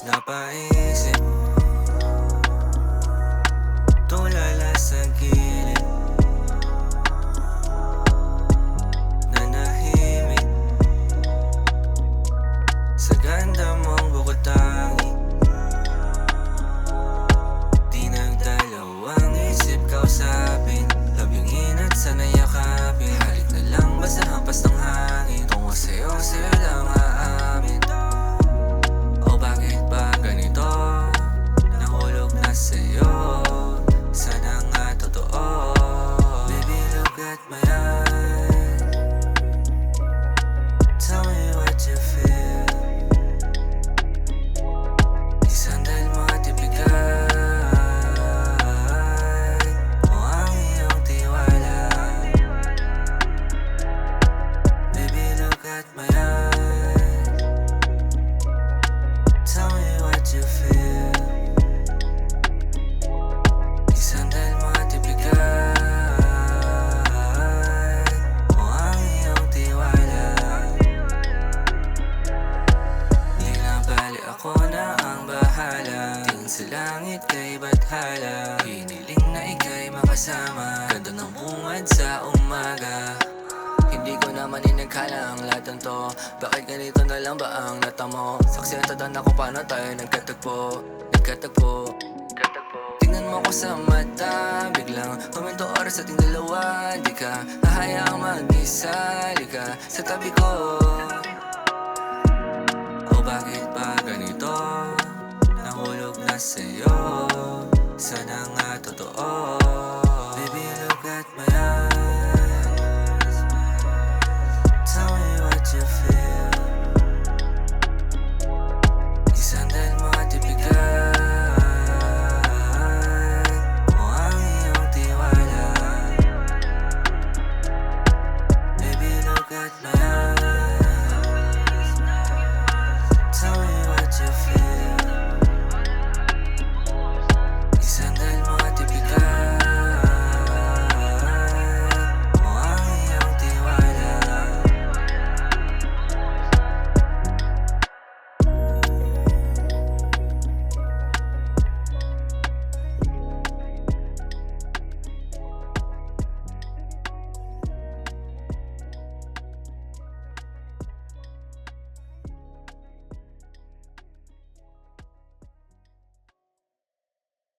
Napaisip, tulala sa gilid, nanahimik sa ganda mong bukod tangi. Di nagdalawang isip kausapin, labing inat sana yakapin. Halik na lang basta hampas ng hangin, tungo sa'yo lang aamin. O bakit ba ganito? Nahulog na sa'yo, sana nga totoo. Baby, look at my eyes, tell me what you feel. Isandal mo at ibigay mo ang iyong tiwala. Baby, look at my eyes, tell me what you feel. Isandal mo at ibigay mo ang iyong tiwala. Di na bali ako na ang bahala, tingin sa langit kay bathala. Hiniling na ika'y makasama, ganda ng bungad sa umaga. Hindi ko naman inagkala ang lahat ng to, bakit ganito na lang ba ang natamo? Saksi at tadan ako paano tayo nagkatagpo. Tingnan mo ko sa mata, biglang huminto oras ating dalawa. Di ka hahayaang mag-isa, halika sa tabi ko. O bakit ba ganito? Nahulog na sa'yo, sana nga totoo.